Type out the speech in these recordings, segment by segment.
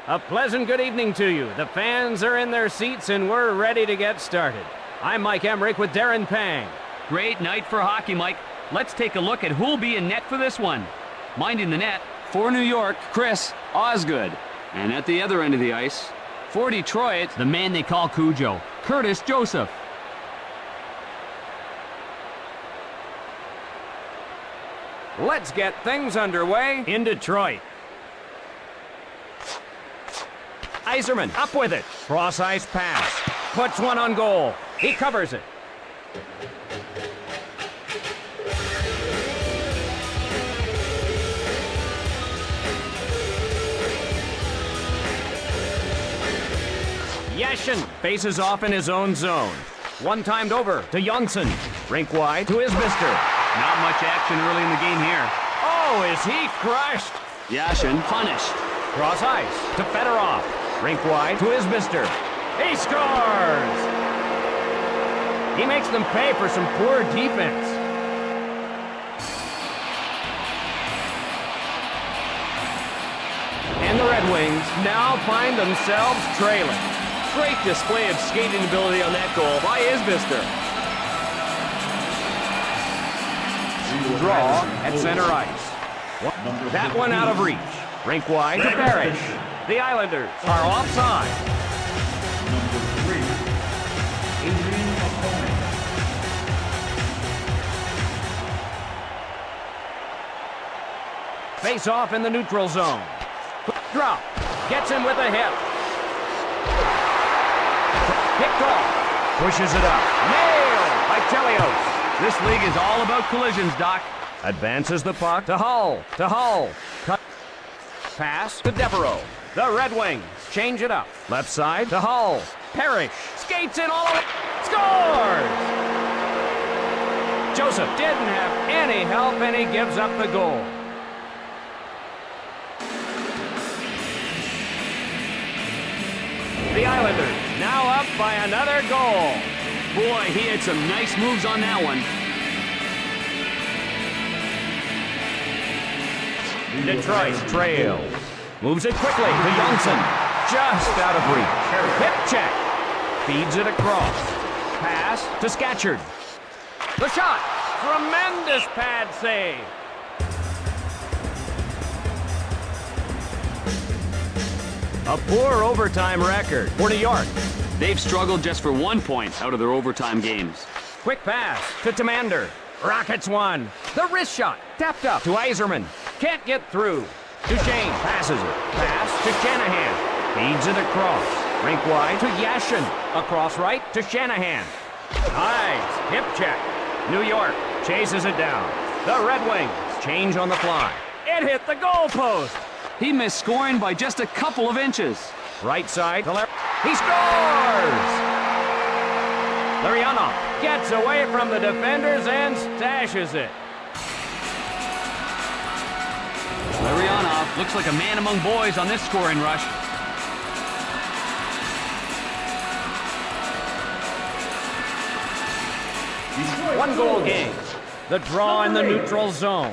A pleasant good evening to you. The fans are in their seats and we're ready to get started. I'm Mike Emmerich with Darren Pang. Great night for hockey, Mike. Let's take a look at who'll be in net for this one. Minding the net, for New York, Chris Osgood. And at the other end of the ice, for Detroit, the man they call Cujo, Curtis Joseph. Let's get things underway in Detroit. Yzerman up with it. Cross-ice pass. Puts one on goal. He covers it. Yashin faces off in his own zone. One-timed over to Jonsson. Rink wide to Isbister. Not much action early in the game here. Oh, is he crushed? Yashin punished. Cross ice to Fedorov. Rink wide to Isbister. He scores! He makes them pay for some poor defense. And the Red Wings now find themselves trailing. Great display of skating ability on that goal by Isbister. Draw at center ice. That one out of reach. Rink wide to Parrish. The Islanders are offside. Face off in the neutral zone. Drop. Gets him with a hit. Picked off. Pushes it up. Nailed by Chelios. This league is all about collisions, Doc. Advances the puck to Hull. Cut. Pass to Devereaux. The Red Wings change it up. Left side to Hull. Parrish skates in all of it. Scores! Joseph didn't have any help and he gives up the goal. The Islanders now up by another goal. Boy, he had some nice moves on that one. Detroit trails. Moves it quickly to Jonsson. Just out of reach. Hip check. Feeds it across. Pass to Scatchard. The shot. Tremendous pad save. A poor overtime record for New York. They've struggled just for 1 point out of their overtime games. Quick pass to Tamander. Rockets one. The wrist shot. Tapped up to Yzerman. Can't get through. Duchesne passes it. Pass to Shanahan. Feeds it across. Rink wide to Yashin. Across right to Shanahan. Nice. Hip check. New York chases it down. The Red Wings change on the fly. It hit the goalpost. He missed scoring by just a couple of inches. Right side to left. He scores! Larionov gets away from the defenders and stashes it. Larionov looks like a man among boys on this scoring rush. One goal game. The draw in the neutral zone.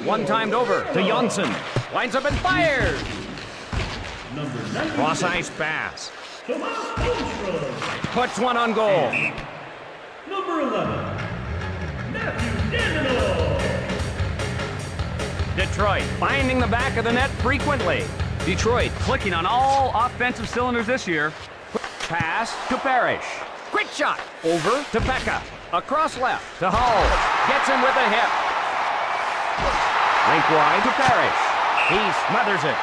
One-timed over to Jonsson. Lines up and fires. Cross ice pass. Puts one on goal. Number 11, Matthew Daniel. Detroit finding the back of the net frequently. Detroit clicking on all offensive cylinders this year. Pass to Parrish. Quick shot. Over to Pekka. Across left to Hull. Gets him with a hip. Rink wide to Parrish. He smothers it.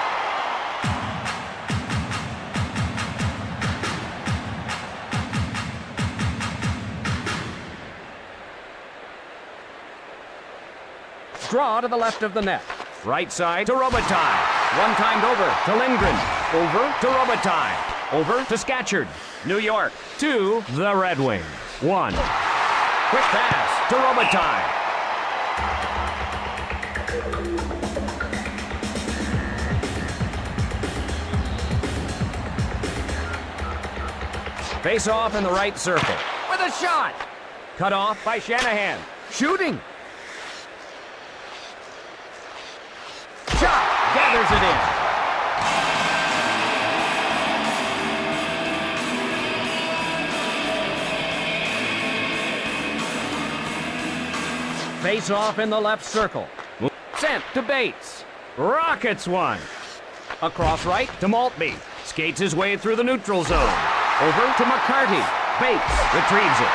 Draw to the left of the net. Right side to Robitaille. One-timed over to Lindgren. Over to Robitaille. Over to Scatchard. New York 2, the Red Wings 1. Quick pass to Robitaille. Face off in the right circle. With a shot. Cut off by Shanahan. Shooting. Shot. Gathers it in. Face off in the left circle. Sent to Bates. Rockets one. Across right to Maltby. Skates his way through the neutral zone. Over to McCarty. Bates retrieves it.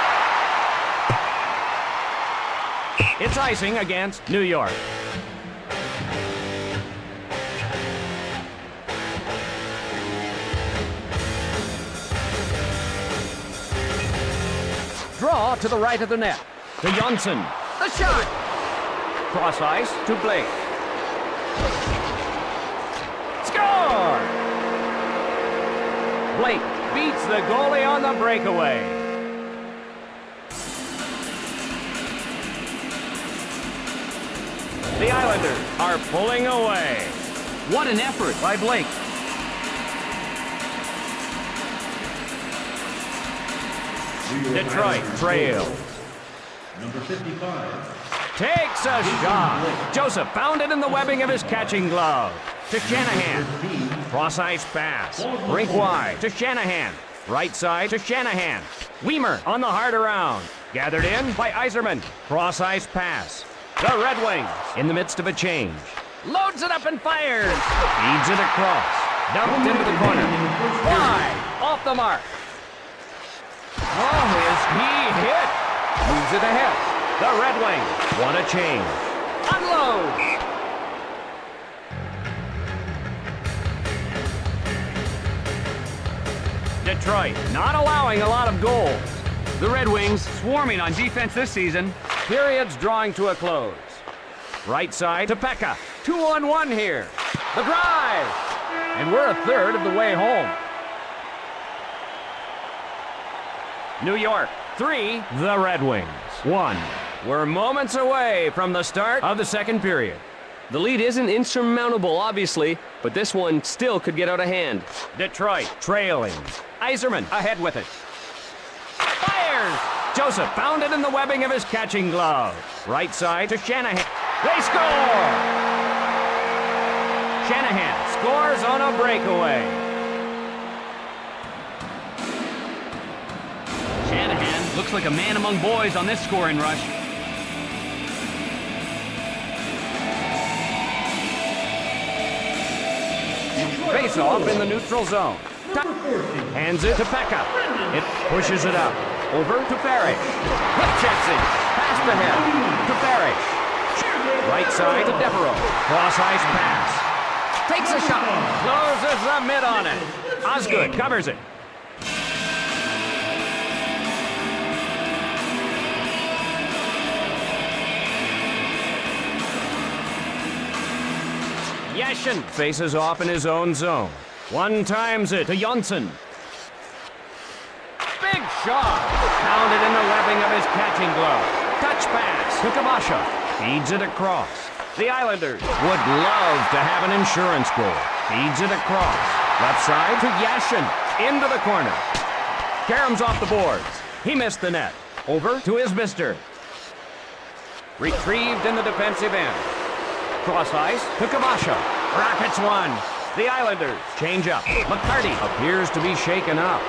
It's icing against New York. Draw to the right of the net. To Johnson. The shot! Cross ice to Blake. Score! Blake beats the goalie on the breakaway. The Islanders are pulling away. What an effort by Blake. Detroit trails. Number 55. Takes a shot. Joseph found it in the webbing of his catching glove. To Shanahan. Cross ice pass. Rink wide to Shanahan. Right side to Shanahan. Weimer on the hard around. Gathered in by Yzerman. Cross ice pass. The Red Wings in the midst of a change. Loads it up and fires. Feeds it across. Dumped into the corner. Wide. Off the mark. Oh, is he hit? Moves it ahead. The Red Wings want a change. Unload. Detroit not allowing a lot of goals. The Red Wings swarming on defense this season. Period's drawing to a close. Right side to Pekka. 2-on-1 here. The drive. And we're a third of the way home. New York, 3. The Red Wings, 1. We're moments away from the start of the second period. The lead isn't insurmountable, obviously, but this one still could get out of hand. Detroit trailing. Yzerman ahead with it. Fires! Joseph found it in the webbing of his catching glove. Right side to Shanahan. They score! Shanahan scores on a breakaway. Shanahan looks like a man among boys on this scoring rush. Face off in the neutral zone. Hands it to Pekka. It pushes it up. Over to Parrish. Hip checks it. Pass ahead to Parrish. Right side to Devereaux. Cross ice pass. Takes a shot. Closes the mid on it. Osgood covers it. Yashin faces off in his own zone. One times it to Johnson. Big shot. Pounded in the webbing of his catching glove. Touch pass to Kabasha. Feeds it across. The Islanders would love to have an insurance goal. Feeds it across. Left side to Yashin. Into the corner. Karam's off the boards. He missed the net. Over to Isbister. Retrieved in the defensive end. Cross ice to Kabasha. Rockets one. The Islanders change up. McCarty appears to be shaken up.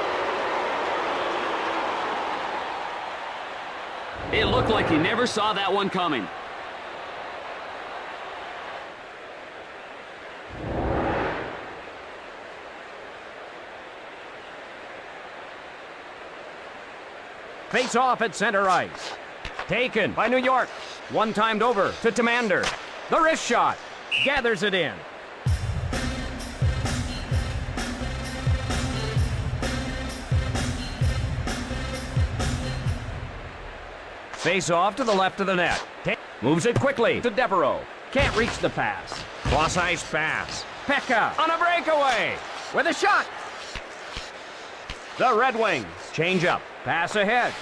It looked like he never saw that one coming. Face off at center ice. Taken by New York. One timed over to Tamander. The wrist shot. Gathers it in. Face off to the left of the net. Moves it quickly to Devereaux. Can't reach the pass. Cross ice pass. Pekka on a breakaway with a shot. The Red Wings change up. Pass ahead.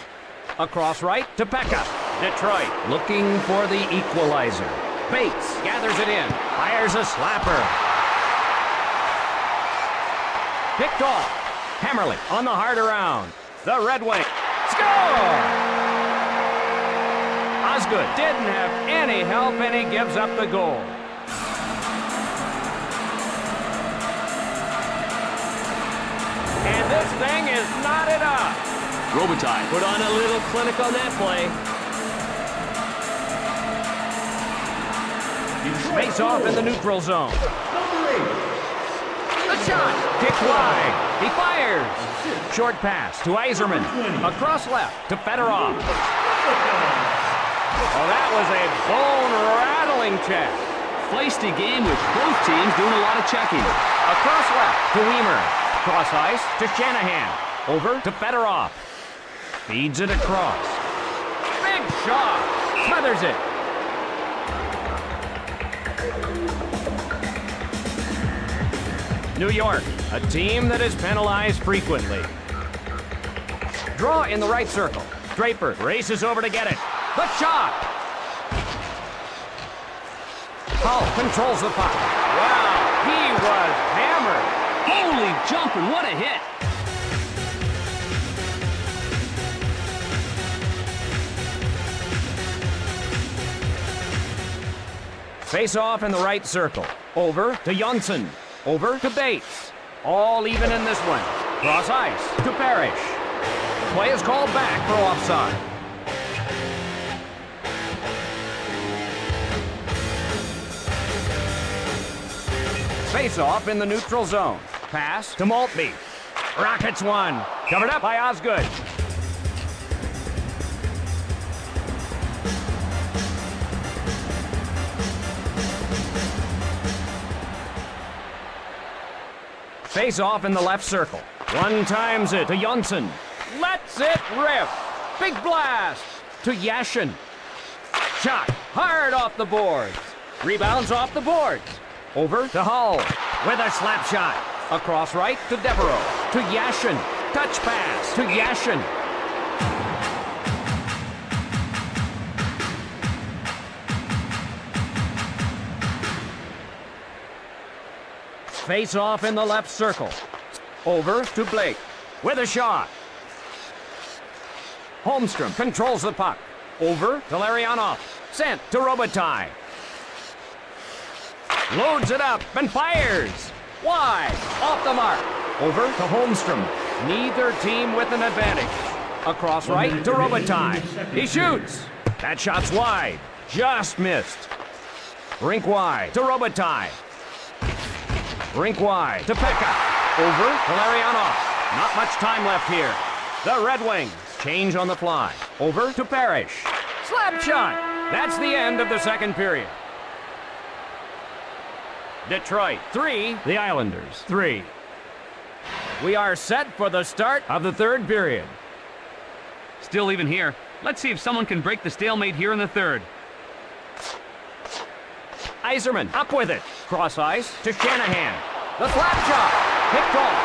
Across right to Pekka. Detroit looking for the equalizer. Bates gathers it in. Fires a slapper. Picked off. Hammerly on the hard around. The Red Wings score! Osgood didn't have any help and he gives up the goal. And this thing is knotted up. Robitaille Put on a little clinic on that play. Face off in the neutral zone. Number 8. The shot. Kicked wide. He fires. Short pass to Iserman. Across left to Fedorov. Oh, that was a bone-rattling check. Feisty game with both teams doing a lot of checking. Across left to Weimer. Cross ice to Shanahan. Over to Fedorov. Feeds it across. Big shot. Smothers it. New York, a team that is penalized frequently. Draw in the right circle. Draper races over to get it. The shot. Hull controls the puck. Wow, he was hammered. Holy jumping, what a hit. Face off in the right circle. Over to Johnson. Over to Bates. All even in this one. Cross ice to Parrish. Play is called back for offside. Face off in the neutral zone. Pass to Maltby. Rockets one. Covered up by Osgood. Face off in the left circle. One times it to Johnson. Lets it rip. Big blast to Yashin. Shot hard off the boards. Rebounds off the boards. Over to Hull with a slap shot. Across right to Devereaux. To Yashin. Touch pass to Yashin. Face off in the left circle. Over to Blake with a shot. Holmstrom controls the puck. Over to Larionov. Sent to Robitaille. Loads it up and fires. Wide. Off the mark. Over to Holmstrom. Neither team with an advantage. Across right to Robitaille. He shoots. That shot's wide. Just missed. Rink wide to Robitaille. Rink wide to Pekka. Over to Larionov. Not much time left here. The Red Wings change on the fly. Over to Parrish. Slap shot. That's the end of the second period. Detroit 3, the Islanders 3. We are set for the start of the third period. Still even here. Let's see if someone can break the stalemate here in the third. Iserman up with it. Cross ice to Shanahan. The slap shot. Picked off.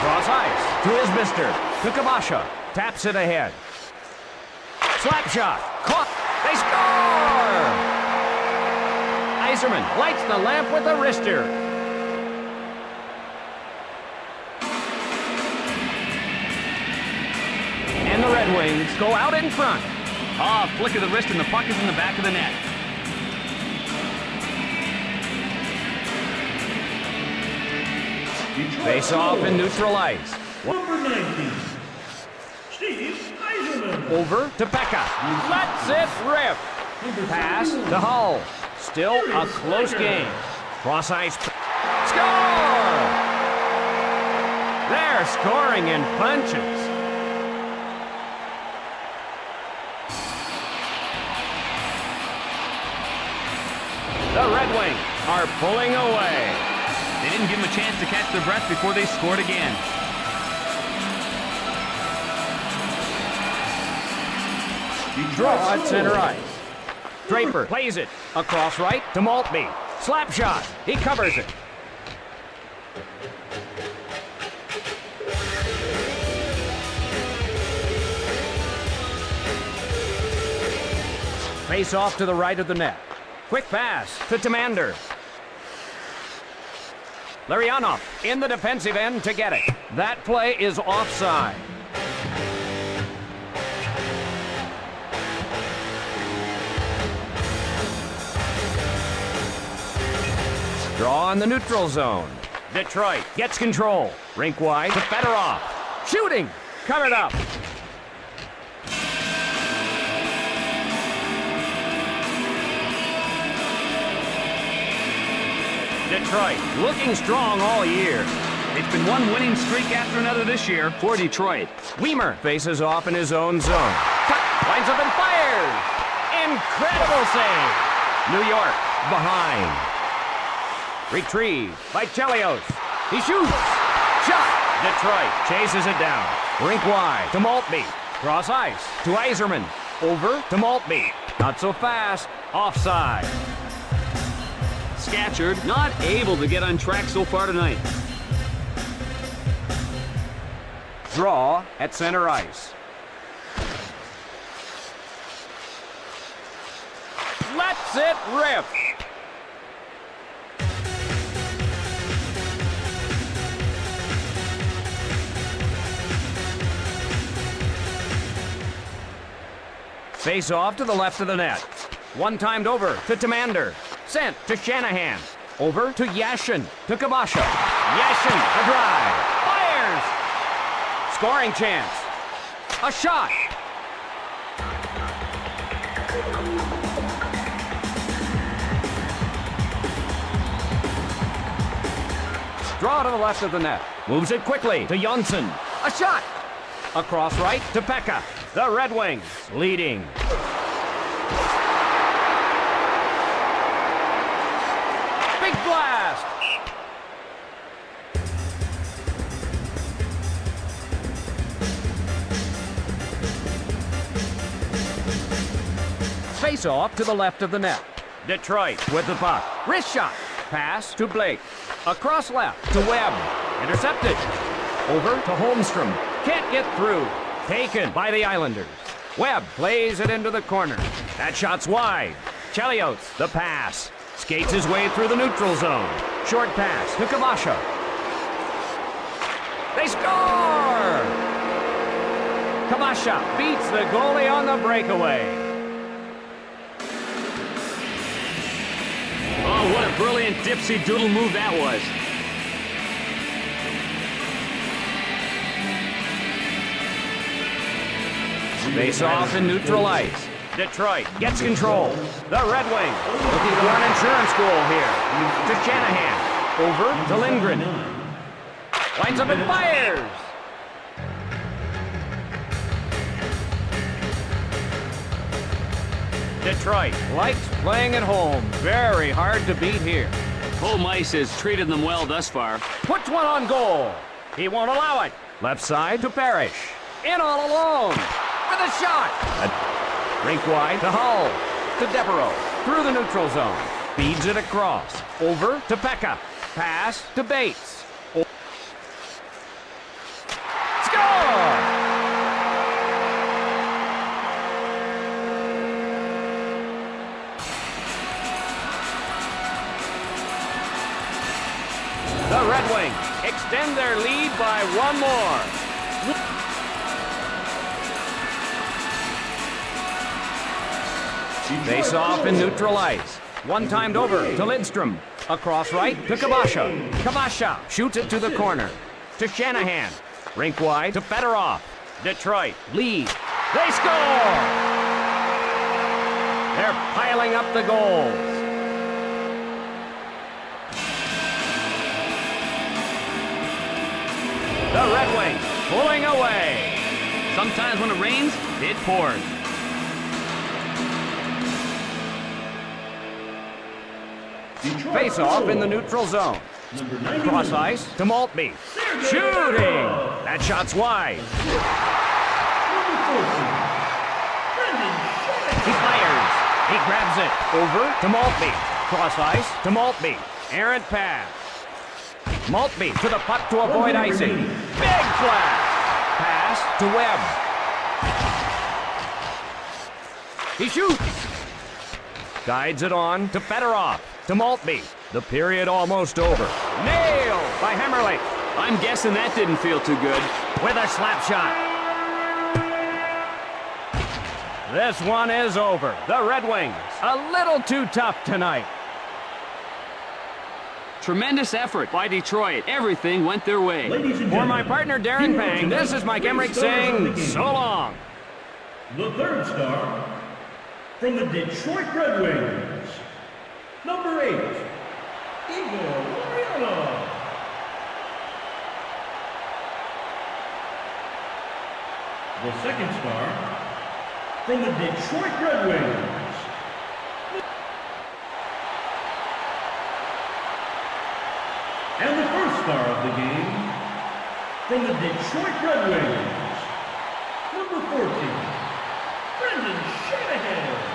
Cross ice to Isbister. To Kabasha. Taps it ahead. Slap shot. Caught. They score! Iserman lights the lamp with a wrister. And the Red Wings go out in front. Ah, flick of the wrist and the puck is in the back of the net. Face off in neutral ice. Number 19. Steve Eiserman. Over to Pekka. Lets it rip. Pass to Hull. Still a close game. Cross ice. Score! They're scoring in bunches. The Red Wings are pulling away. They didn't give them a chance to catch their breath before they scored again. Draw at center ice. Draper plays it. Across right to Maltby. Slap shot. He covers it. Face off to the right of the net. Quick pass to Tamander. Larionov in the defensive end to get it. That play is offside. Draw in the neutral zone. Detroit gets control. Rink wide to Fedorov. Shooting. Covered up. Detroit looking strong all year. It's been one winning streak after another this year for Detroit. Weimer faces off in his own zone. Cut, lines up and fires. Incredible save. New York behind. Retrieved by Chelios. He shoots. Shot. Detroit chases it down. Rink wide to Maltby. Cross ice to Yzerman. Over to Maltby. Not so fast. Offside. Scatchard not able to get on track so far tonight. Draw at center ice. Lets it rip. Face off to the left of the net. One timed over to Tamander. Sent to Shanahan. Over to Yashin. To Kabasha. Yashin, a drive. Fires! Scoring chance. A shot. Draw to the left of the net. Moves it quickly to Jonsson. A shot. Across right to Pekka. The Red Wings leading. Big blast. Face off to the left of the net. Detroit with the puck. Wrist shot. Pass to Blake. Across left to Webb. Intercepted. Over to Holmstrom. Can't get through. Taken by the Islanders. Webb plays it into the corner. That shot's wide. Chelios, the pass. Skates his way through the neutral zone. Short pass to Kabasha. They score! Kabasha beats the goalie on the breakaway. Oh, what a brilliant dipsy-doodle move that was. Face off in neutral ice. Detroit gets control. The Red Wings looking for an insurance goal here. To Shanahan. Over to Lindgren. Lines up and fires. Detroit likes playing at home. Very hard to beat here. Home ice has treated them well thus far. Puts one on goal. He won't allow it. Left side to Parrish. In all alone. For the shot. Rink wide to Hull. To Devereaux. Through the neutral zone. Feeds it across. Over to Pekka. Pass to Bates. Score! The Red Wings extend their lead by one more. Face off in neutral ice. One timed over to Lidstrom. Across right to Kabasha. Kabasha shoots it to the corner. To Shanahan. Rink wide to Fedorov. Detroit lead. They score! They're piling up the goals. The Red Wings pulling away. Sometimes when it rains, it pours. Face off in the neutral zone. Cross ice to Maltby. Shooting! That shot's wide. He fires. He grabs it. Over to Maltby. Cross ice to Maltby. Errant pass. Maltby to the puck to avoid icing. Big flash. Pass to Webb. He shoots. Guides it on to Fedorov. To Maltby. The period almost over. Nailed by Hemmerlich. I'm guessing that didn't feel too good. With a slap shot. This one is over. The Red Wings, a little too tough tonight. Tremendous effort by Detroit. Everything went their way. For my partner Darren Pang, this is Mike Emmerich saying so long. The third star from the Detroit Red Wings, number 8, Igor Larionov. The second star from the Detroit Red Wings. And the first star of the game from the Detroit Red Wings, number 14, Brendan Shanahan.